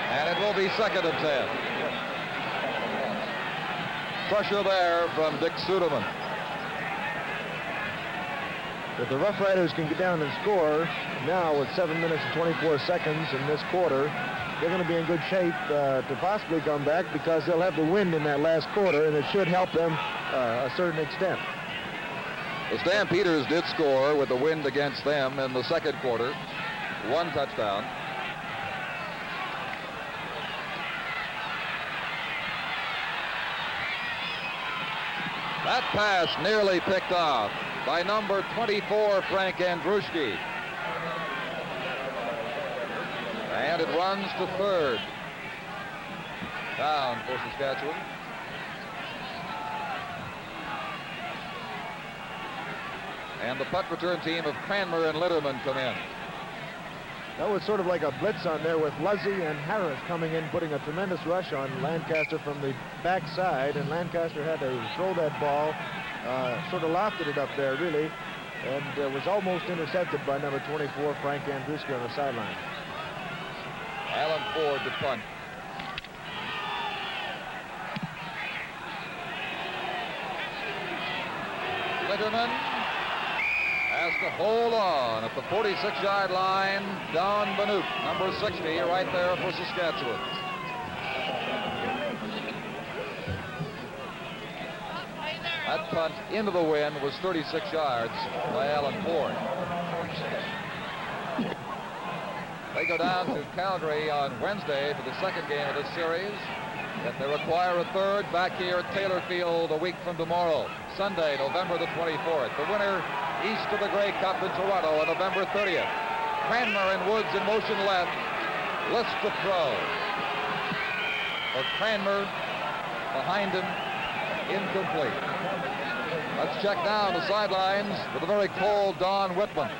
And it will be 2nd and 10. Pressure there from Dick Suderman. If the Roughriders can get down and score now with 7 minutes and 24 seconds in this quarter, they're going to be in good shape to possibly come back because they'll have the wind in that last quarter, and it should help them a certain extent. The Stampeders did score with the wind against them in the 2nd quarter. 1 touchdown. That pass nearly picked off by number 24, Frank Andruski. And it runs to 3rd. Down for Saskatchewan. And the punt return team of Cranmer and Litterman come in. That was sort of like a blitz on there with Luzzy and Harris coming in, putting a tremendous rush on Lancaster from the backside, and Lancaster had to throw that ball, sort of lofted it up there, really, and was almost intercepted by number 24, Frank Andruski, on the sideline. Alan Ford to punt. Litterman has to hold on at the 46-yard line. Don Banuk, number 60, right there for Saskatchewan. That punt into the wind was 36 yards by Alan Ford. They go down to Calgary on Wednesday for the 2nd game of this series. If they require a 3rd, back here at Taylor Field a week from tomorrow, Sunday, November the 24th. The winner east of the Grey Cup in Toronto on November 30th. Cranmer and Woods in motion left. List to throw. For Cranmer, behind him, incomplete. Let's check down the sidelines with a very cold Don Whitman.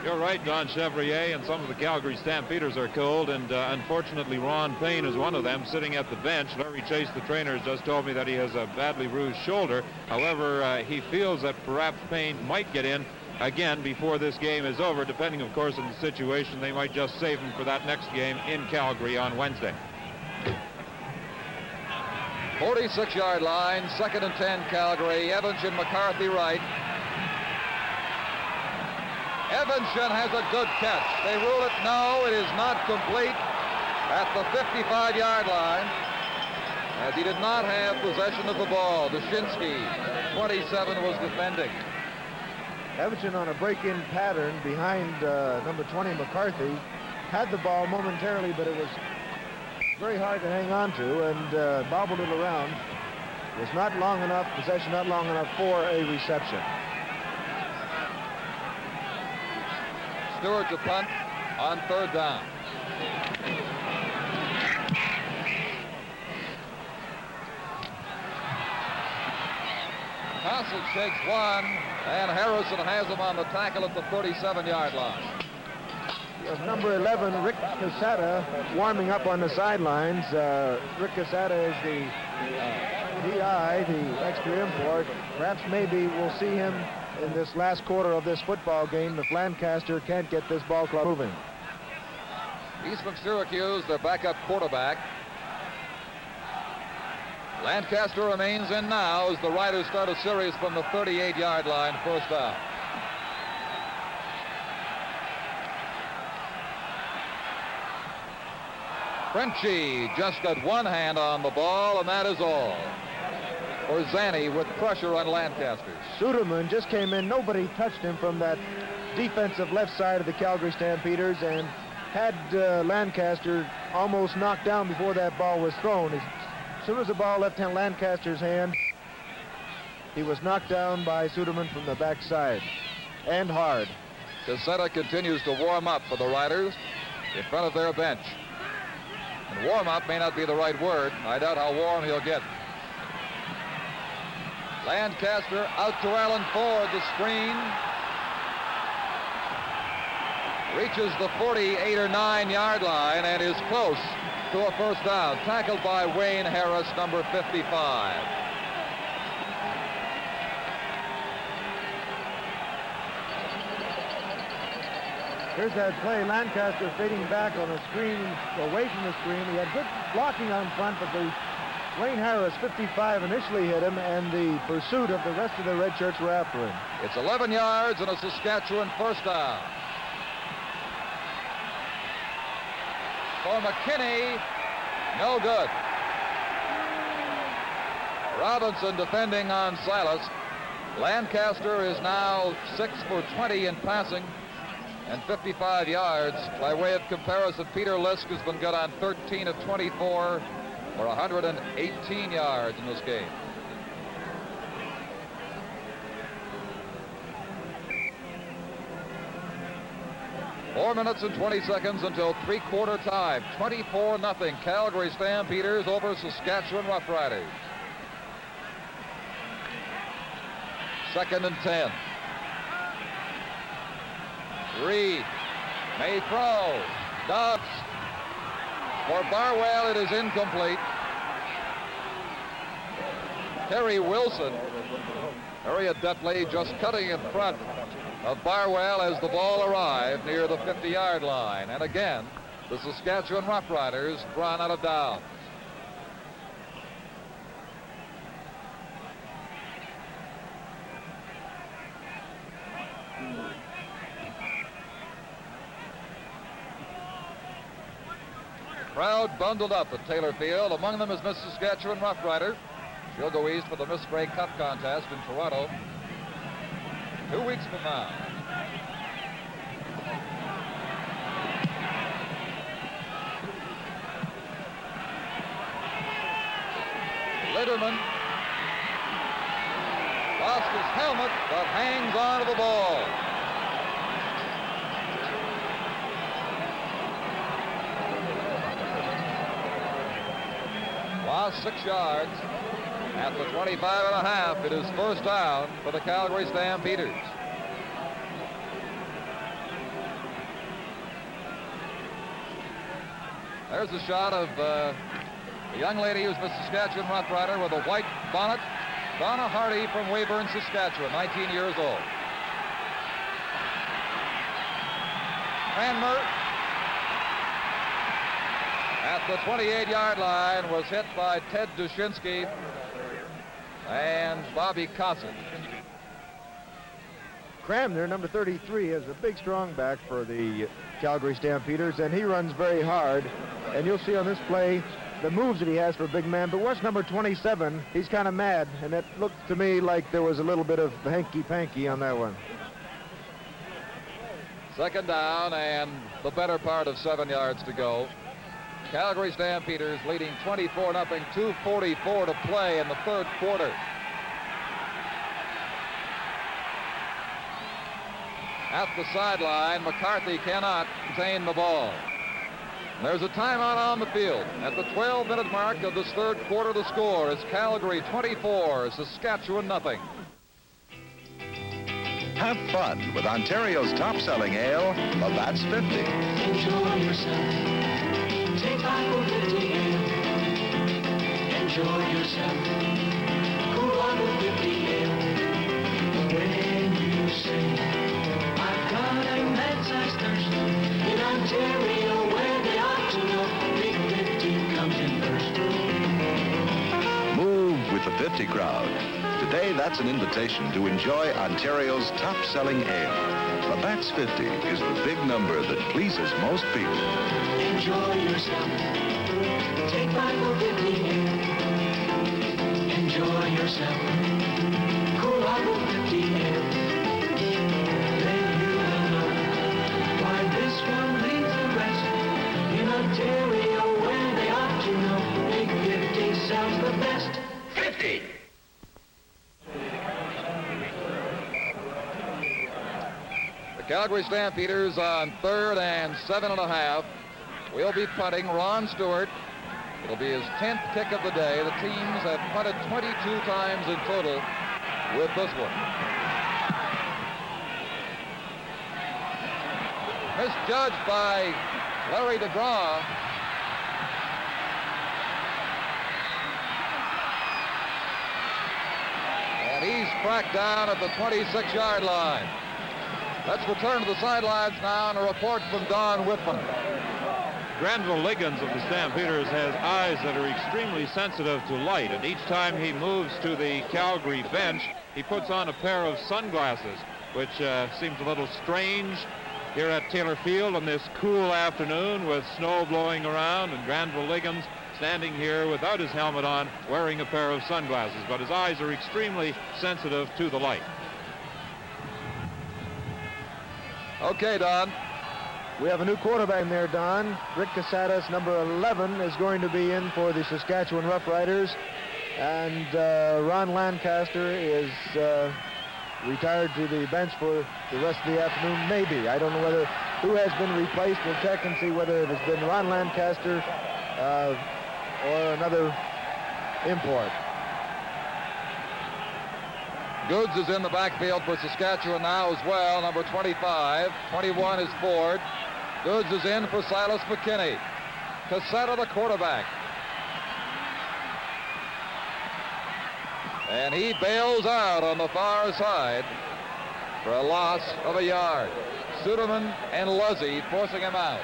You're right, Don Chevrier, and some of the Calgary Stampeders are cold, and unfortunately Ron Payne is one of them, sitting at the bench. Larry Chase, the trainer, has just told me that he has a badly bruised shoulder. However, he feels that perhaps Payne might get in again before this game is over, depending, of course, on the situation. They might just save him for that next game in Calgary on Wednesday. 46-yard line, 2nd and 10, Calgary. Evanston, McCarthy right. Evanston has a good catch. They rule it no, it is not complete at the 55-yard line, as he did not have possession of the ball. Dushinsky, 27, was defending. Evanston on a break-in pattern behind number 20, McCarthy, had the ball momentarily, but it was very hard to hang on to, and bobbled it around. Was not long enough, possession not long enough for a reception. Stewart to punt on 3rd down. Gossett shakes one, and Harrison has him on the tackle at the 37-yard line. Number 11, Rick Casada, warming up on the sidelines. Rick Casada is the DI, the extra import. Perhaps maybe we'll see him in this last quarter of this football game if Lancaster can't get this ball club moving. East from Syracuse, their backup quarterback. Lancaster remains in now as the Riders start a series from the 38-yard line, 1st down. Frenchie just got one hand on the ball, and that is all. Orzani with pressure on Lancaster. Suderman just came in. Nobody touched him from that defensive left side of the Calgary Stampeders, and had Lancaster almost knocked down before that ball was thrown. As soon as the ball left Lancaster's hand, he was knocked down by Suderman from the backside, and hard. Casetta continues to warm up for the Riders in front of their bench. And warm up may not be the right word. I doubt how warm he'll get. Lancaster out to Alan Ford, the screen. Reaches the 48 or 9-yard line and is close to a 1st down. Tackled by Wayne Harris, number 55. Here's that play. Lancaster fading back on the screen, away from the screen. He had good blocking on front, but Wayne Harris, 55, initially hit him, and the pursuit of the rest of the red shirts were after him. It's 11 yards and a Saskatchewan first down. For McKinney, no good. Robinson defending on Silas. Lancaster is now 6 for 20 in passing and 55 yards. By way of comparison, Peter Lisk has been good on 13 of 24 for 118 yards in this game. Four minutes and 20 seconds until three-quarter time. 24-0 Calgary Stampeders over Saskatchewan Roughriders. 2nd and 10. Reed may throw. Does. For Barwell, it is incomplete. Terry Wilson very adeptly just cutting in front of Barwell as the ball arrived near the 50-yard line. And again, the Saskatchewan Roughriders run out of downs. Crowd bundled up at Taylor Field. Among them is Miss Saskatchewan Roughrider. She'll go east for the Miss Grey Cup contest in Toronto 2 weeks from now. Litterman lost his helmet, but hangs on to the ball. Lost 6 yards at the 25.5. It is first down for the Calgary Stampeders. There's a shot of the young lady who's Miss Saskatchewan Roughrider with a white bonnet. Donna Hardy from Weyburn, Saskatchewan, 19 years old. Cranmer at the 28-yard line was hit by Ted Dushinsky and Bobby Cossin. Cramner, number 33, is a big strong back for the Calgary Stampeders, and he runs very hard. And you'll see on this play the moves that he has for a big man. But watch number 27. He's kind of mad, and it looked to me like there was a little bit of hanky-panky on that one. Second down and the better part of 7 yards to go. Calgary Stampeders leading 24-0, 2:44 to play in the third quarter. At the sideline, McCarthy cannot contain the ball. There's a timeout on the field. At the 12-minute mark of this third quarter, the score is Calgary 24, Saskatchewan nothing. Have fun with Ontario's top-selling ale, Labatt's 50. Enjoy yourself. Take 5 or 50 ale. Enjoy yourself. Cool on with 50 ale. When you say, I've got a man-sized thirst in Ontario where they ought to know Big 50 comes in first. Move with the 50 crowd. Today, that's an invitation to enjoy Ontario's top-selling ale. Labatt's 50 is the big number that pleases most people. Enjoy yourself. Take 5 or 50 ale. Enjoy yourself. Cool on with 50 ale. Then you will know why this one leads the rest. In Ontario, where they ought to know, Big 50 sells the best. 50! The Calgary Stampeders on 3rd and 7.5. Will be punting. Ron Stewart. It'll be his 10th kick of the day. The teams have punted 22 times in total with this one. Misjudged by Larry DeGraw. And he's cracked down at the 26-yard line. Let's return to the sidelines now and a report from Don Whitman. Granville Liggins of the Stampeders has eyes that are extremely sensitive to light, and each time he moves to the Calgary bench, he puts on a pair of sunglasses, which seems a little strange here at Taylor Field on this cool afternoon with snow blowing around, and Granville Liggins standing here without his helmet on, wearing a pair of sunglasses, but his eyes are extremely sensitive to the light. Okay, Don. We have a new quarterback in there, Don. Rick Casadas, number 11, is going to be in for the Saskatchewan Roughriders. And Ron Lancaster is retired to the bench for the rest of the afternoon, maybe. I don't know who has been replaced. We'll check and see whether it has been Ron Lancaster or another import. Goods is in the backfield for Saskatchewan now as well, number 25. 21 is Ford. Goods is in for Silas McKinney. Cassetta, the quarterback. And he bails out on the far side for a loss of a yard. Suderman and Luzzy forcing him out.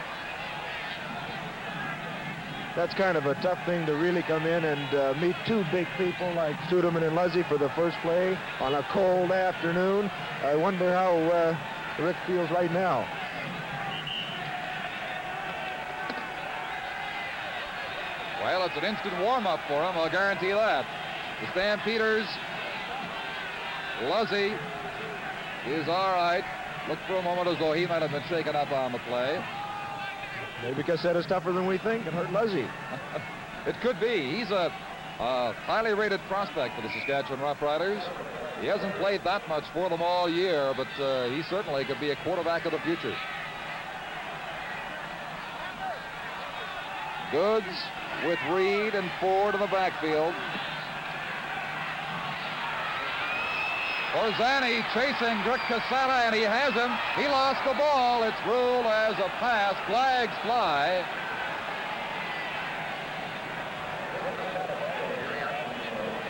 That's kind of a tough thing to really come in and meet two big people like Suderman and Luzzy for the first play on a cold afternoon. I wonder how Rick feels right now. Well, it's an instant warm-up for him, I'll guarantee that. The Stampeders, Luzzy is all right. Looked for a moment as though he might have been shaken up on the play. Maybe Cassetta's tougher than we think and hurt Luzzy. It could be. He's a highly rated prospect for the Saskatchewan Roughriders. He hasn't played that much for them all year, but he certainly could be a quarterback of the future. Goods with Reed and Ford in the backfield. Orzani chasing Rick Cassetta, and he has him. He lost the ball. It's ruled as a pass. Flags fly.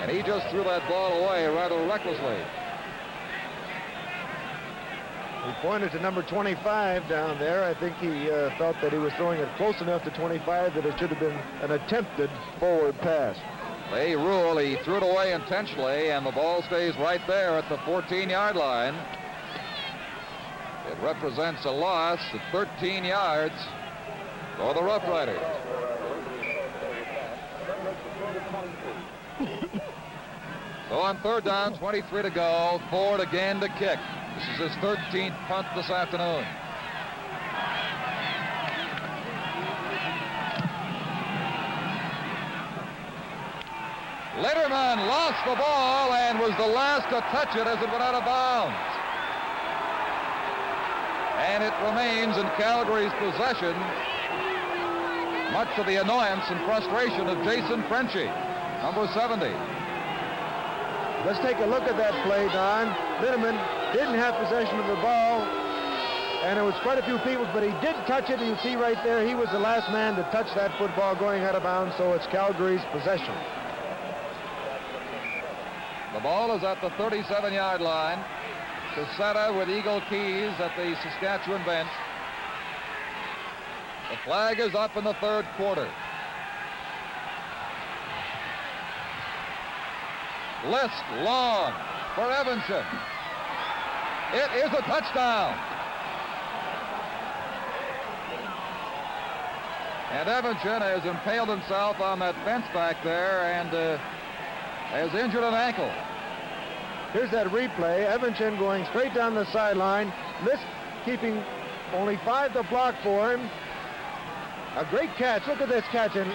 And he just threw that ball away rather recklessly. He pointed to number 25 down there. I think he felt that he was throwing it close enough to 25 that it should have been an attempted forward pass. They rule he threw it away intentionally, and the ball stays right there at the 14-yard line. It represents a loss of 13 yards for the Roughriders. So on third down, 23 to go. Ford again to kick. This is his 13th punt this afternoon. Litterman lost the ball and was the last to touch it as it went out of bounds. And it remains in Calgary's possession, much to the annoyance and frustration of Jason Frenchie, number 70. Let's take a look at that play, Don. Litterman didn't have possession of the ball, and it was quite a few people, but he did touch it. You see right there, he was the last man to touch that football going out of bounds, so it's Calgary's possession. The ball is at the 37-yard line. Cassetta with Eagle Keys at the Saskatchewan bench. The flag is up in the third quarter. List long for Evanson. It is a touchdown. And Evanson has impaled himself on that fence back there and has injured an ankle. Here's that replay. Evanson going straight down the sideline. List keeping only 5 to block for him. A great catch. Look at this catch. And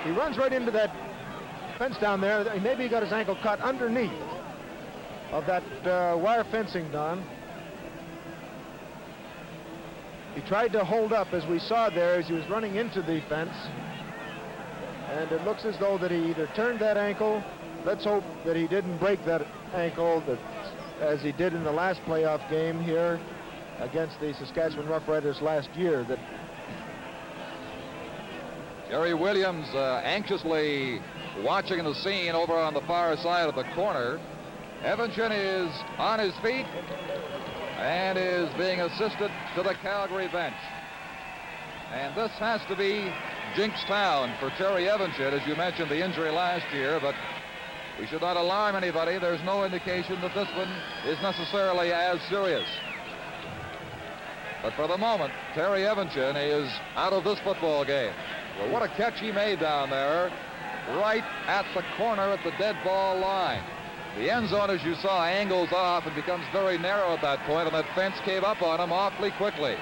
he runs right into that fence down there. Maybe he got his ankle caught underneath of that wire fencing, Don. He tried to hold up, as we saw there, as he was running into the fence. And it looks as though that he either turned that ankle. Let's hope that he didn't break that ankle as he did in the last playoff game here against the Saskatchewan Roughriders last year. That Jerry Williams anxiously watching the scene over on the far side of the corner. Evanson is on his feet, and is being assisted to the Calgary bench. And this has to be Jinx Town for Terry Evanchit, as you mentioned the injury last year, but we should not alarm anybody. There's no indication that this one is necessarily as serious. But for the moment, Terry Evanchit is out of this football game. Well, what a catch he made down there, right at the corner at the dead ball line. The end zone, as you saw, angles off and becomes very narrow at that point, and that fence came up on him awfully quickly.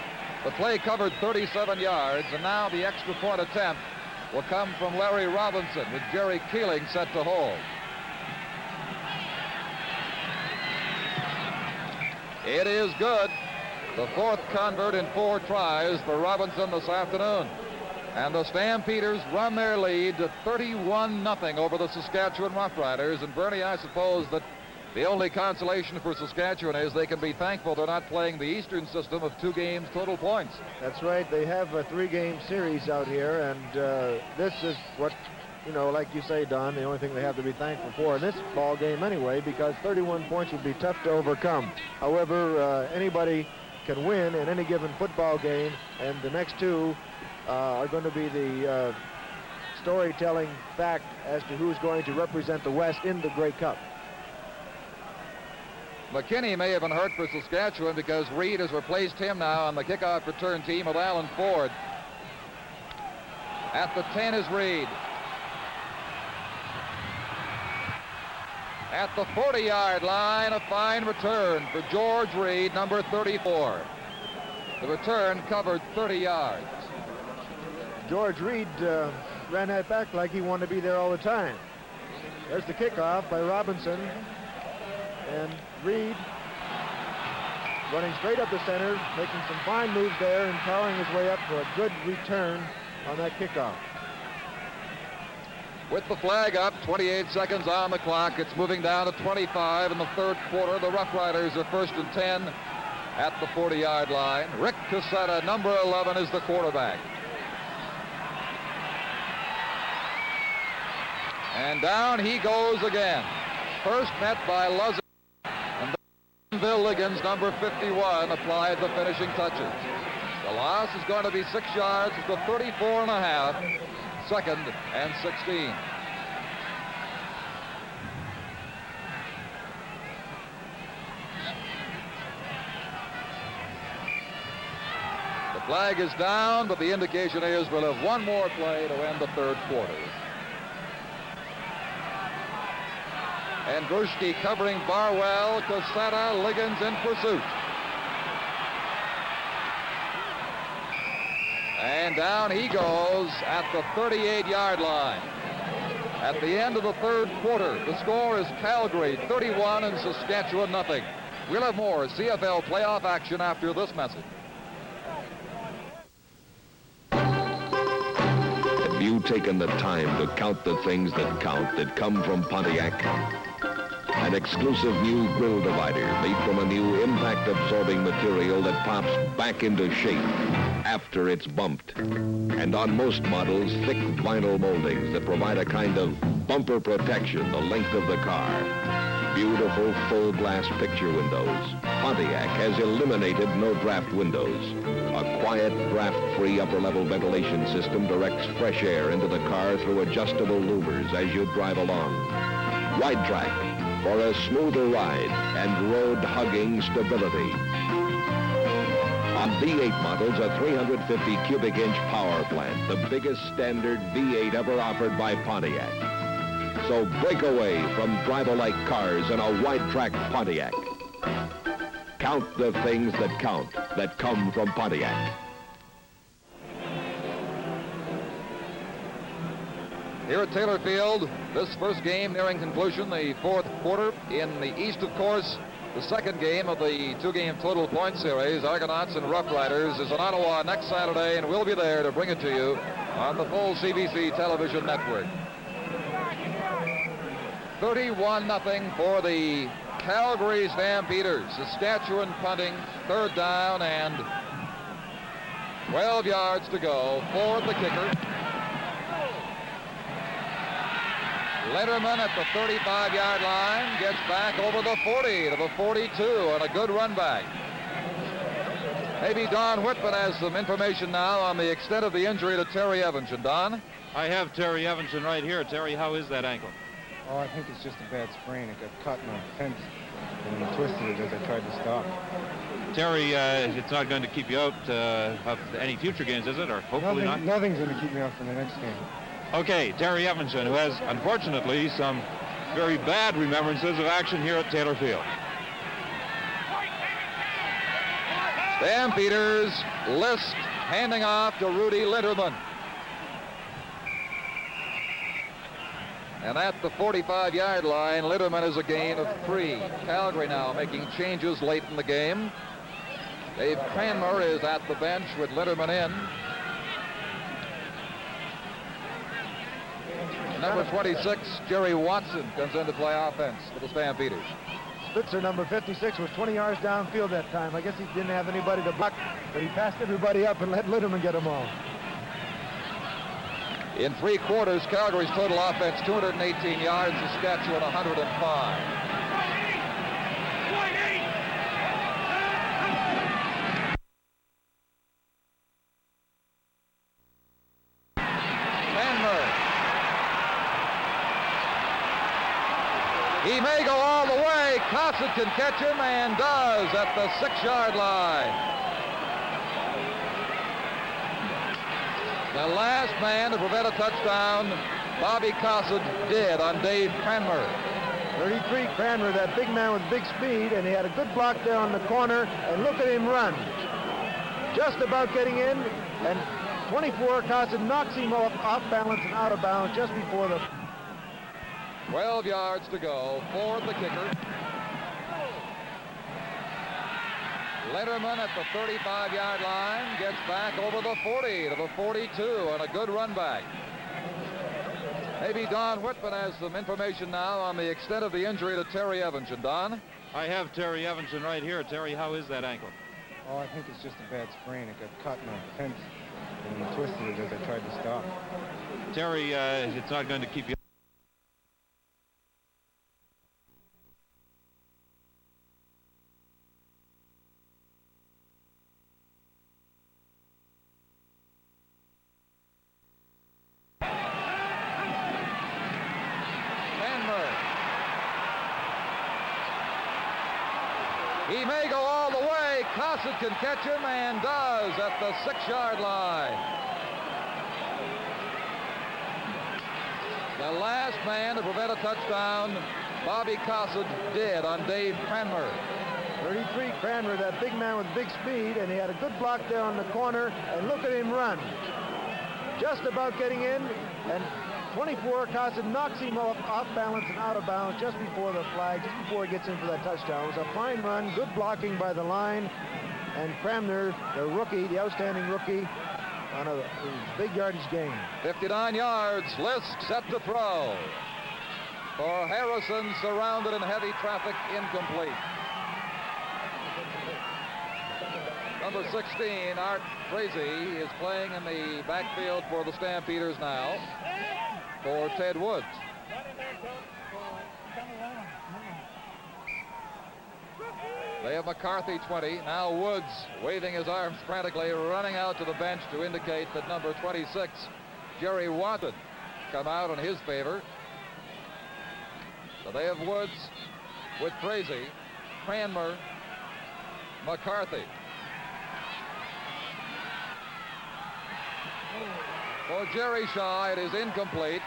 The play covered 37 yards, and now the extra point attempt will come from Larry Robinson, with Jerry Keeling set to hold. It is good. The fourth convert in 4 tries for Robinson this afternoon. And the Stampeders run their lead to 31-0 over the Saskatchewan Roughriders. And Bernie, I suppose that the only consolation for Saskatchewan is they can be thankful they're not playing the Eastern system of 2 games total points. That's right. They have a 3-game series out here, and this is what, you know, like you say, Don, the only thing they have to be thankful for in this ball game anyway, because 31 points would be tough to overcome. However, anybody can win in any given football game, and the next 2 are going to be the storytelling fact as to who's going to represent the West in the Grey Cup. McKinney may have been hurt for Saskatchewan because Reed has replaced him now on the kickoff return team with Alan Ford. At the 10 is Reed. At the 40-yard line, a fine return for George Reed, number 34. The return covered 30 yards. George Reed ran that back like he wanted to be there all the time. There's the kickoff by Robinson. And Reed running straight up the center, making some fine moves there and powering his way up for a good return on that kickoff. With the flag up, 28 seconds on the clock. It's moving down to 25 in the third quarter. The Roughriders are 1st and 10 at the 40-yard line. Rick Cassetta, number 11, is the quarterback. And down he goes again. First met by Luzzy, and then Bill Liggins, number 51, applied the finishing touches. The loss is going to be 6 yards to 34.5, 2nd and 16. The flag is down, but the indication is we'll have one more play to end the third quarter. And Grushke covering Barwell, Cassetta, Liggins in pursuit. And down he goes at the 38-yard line. At the end of the third quarter, the score is Calgary 31 and Saskatchewan 0. We'll have more CFL playoff action after this message. Have you taken the time to count the things that count that come from Pontiac? An exclusive new grill divider made from a new impact-absorbing material that pops back into shape after it's bumped. And on most models, thick vinyl moldings that provide a kind of bumper protection the length of the car. Beautiful full-glass picture windows. Pontiac has eliminated no-draft windows. A quiet, draft-free upper-level ventilation system directs fresh air into the car through adjustable louvers as you drive along. Wide track for a smoother ride and road-hugging stability. On V8 models, a 350 cubic inch power plant, the biggest standard V8 ever offered by Pontiac. So break away from drive-alike cars in a wide-track Pontiac. Count the things that count, that come from Pontiac. Here at Taylor Field, this first game nearing conclusion, the fourth quarter. In the East, of course, the second game of the 2-game total point series, Argonauts and Roughriders, is in Ottawa next Saturday, and we'll be there to bring it to you on the full CBC television network. 31-0 for the Calgary Stampeders. Saskatchewan punting, third down and 12 yards to go. Ford the kicker. Letterman at the 35-yard line gets back over the 40 to the 42 on a good run back. Maybe Don Whitman has some information now on the extent of the injury to Terry Evanson. Don? I have Terry Evanson right here. Terry, how is that ankle? Oh, I think it's just a bad sprain. It got caught in a fence and twisted it as I tried to stop. Terry, it's not going to keep you out of any future games, is it? Or hopefully not? Nothing's going to keep me out for the next game. Okay, Terry Evanson, who has, unfortunately, some very bad remembrances of action here at Taylor Field. Stampeders, List handing off to Rudy Linderman. And at the 45-yard line, Linderman is a gain of 3. Calgary now making changes late in the game. Dave Cranmer is at the bench with Linderman in. Number 26, Jerry Watson, comes in to play offense for the Stampeders. Spitzer, number 56, was 20 yards downfield that time. I guess he didn't have anybody to block, but he passed everybody up and let Linderman get them all. In 3 quarters, Calgary's total offense 218 yards, Saskatchewan 105. He may go all the way. Cossett can catch him and does at the 6-yard line. The last man to prevent a touchdown, Bobby Cossett did on Dave Cranmer. 33, Cranmer, that big man with big speed, and he had a good block there on the corner, and look at him run. Just about getting in, and 24, Cossett knocks him off balance and out of bounds just before the... 12 yards to go. Ford, the kicker. Linderman at the 35-yard line gets back over the 40 to the 42 on a good run back. Maybe Don Whitman has some information now on the extent of the injury to Terry Evanson. Don? I have Terry Evanson right here. Terry, how is that ankle? Oh, I think it's just a bad sprain. It got caught in a fence and twisted it as I tried to stop. Terry, it's not going to keep you. He may go all the way. Cossett can catch him and does at the 6-yard line. The last man to prevent a touchdown, Bobby Cossett did on Dave Cranmer. 33, Cranmer, that big man with big speed, and he had a good block there on the corner, and look at him run. Just about getting in, and 24, Cossett knocks him off balance and out of bounds just before the flag, just before he gets in for that touchdown. It was a fine run, good blocking by the line, and Cranmer, the rookie, the outstanding rookie, on a big yardage gain. 59 yards, List set to throw. For Harrison, surrounded in heavy traffic, incomplete. Number 16, Art Frazee, is playing in the backfield for the Stampeders now for Ted Woods. They have McCarthy 20. Now Woods waving his arms frantically, running out to the bench to indicate that number 26, Jerry Watson, come out in his favor. So they have Woods with Frazee, Cranmer, McCarthy. For Jerry Shaw, it is incomplete,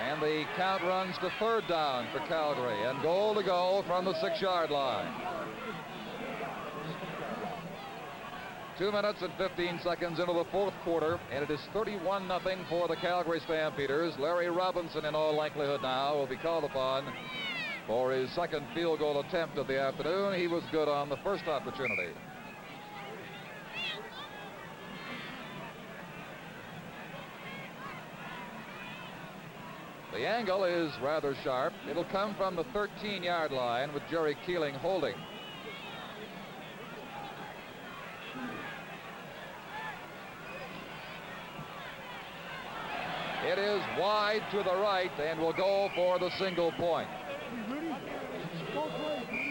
and the count runs to 3rd down for Calgary, and goal to go from the 6-yard line. 2 minutes and 15 seconds into the 4th quarter, and it is 31-0 for the Calgary Stampeders. Larry Robinson, in all likelihood now, will be called upon for his 2nd field goal attempt of the afternoon. He was good on the first opportunity. The angle is rather sharp. It'll come from the 13-yard line with Jerry Keeling holding. It is wide to the right and will go for the single point.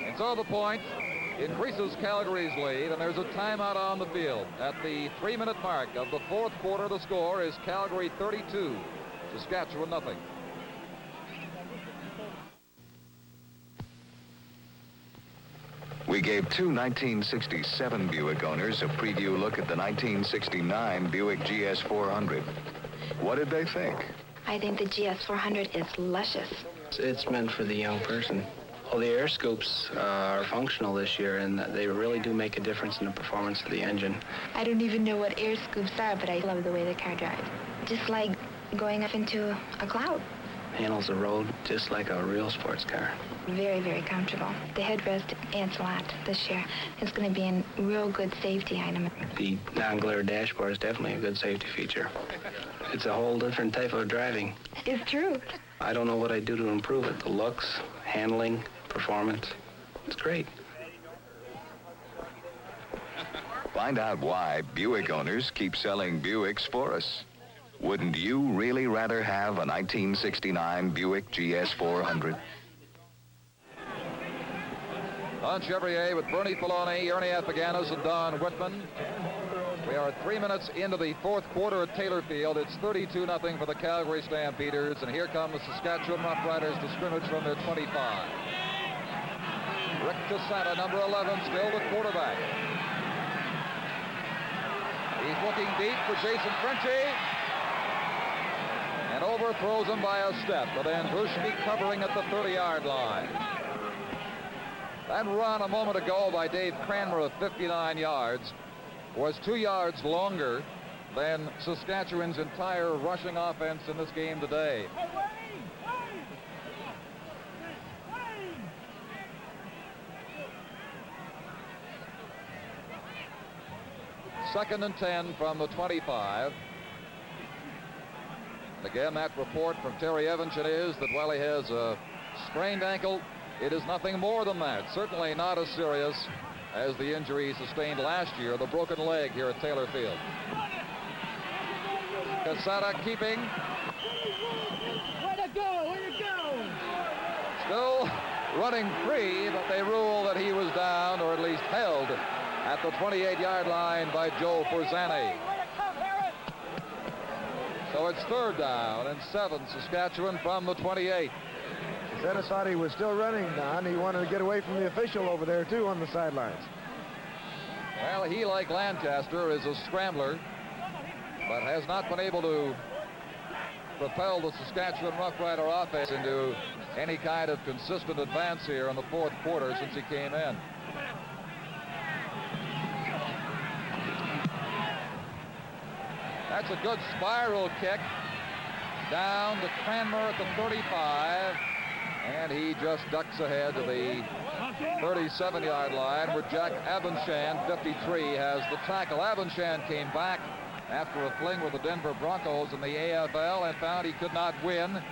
And so the point increases Calgary's lead, and there's a timeout on the field. At the 3-minute mark of the fourth quarter, the score is Calgary 32, Saskatchewan nothing. We gave two 1967 Buick owners a preview look at the 1969 Buick GS400. What did they think? I think the GS400 is luscious. It's meant for the young person. Well, the air scoops are functional this year, and they really do make a difference in the performance of the engine. I don't even know what air scoops are, but I love the way the car drives. Just like going up into a cloud. Handles the road just like a real sports car. Very, very comfortable. The headrest adds a lot this year. It's going to be a real good safety item. The non-glare dashboard is definitely a good safety feature. It's a whole different type of driving. It's true. I don't know what I'd do to improve it. The looks, handling, performance. It's great. Find out why Buick owners keep selling Buicks for us. Wouldn't you really rather have a 1969 Buick GS400? Don Chevrier with Bernie Filoni, Ernie Afaganis, and Don Whitman. We are 3 minutes into the fourth quarter at Taylor Field. It's 32-0 for the Calgary Stampeders, and here come the Saskatchewan Roughriders to scrimmage from their 25. Rick Cassata, number 11, still the quarterback. He's looking deep for Jason Frenchie, and overthrows him by a step, but Andrushki covering at the 30-yard line. That run a moment ago by Dave Cranmer of 59 yards was 2 yards longer than Saskatchewan's entire rushing offense in this game today. Second and 10 from the 25. Again, that report from Terry Evanston is that while he has a sprained ankle, it is nothing more than that. Certainly not as serious as the injury sustained last year, the broken leg here at Taylor Field. Cassata keeping. Way to go, way to go! Still running free, but they rule that he was down, or at least held, at the 28-yard line by Joe Forzani. So it's third down and 7, Saskatchewan from the 28. Cassata thought he was still running, Don. He wanted to get away from the official over there, too, on the sidelines. Well, he, like Lancaster, is a scrambler, but has not been able to propel the Saskatchewan Rough Rider offense into any kind of consistent advance here in the fourth quarter since he came in. That's a good spiral kick down to Cranmer at the 35, and he just ducks ahead to the 37-yard line where Jack Avanchan, 53, has the tackle. Avanchan came back after a fling with the Denver Broncos in the AFL and found he could not win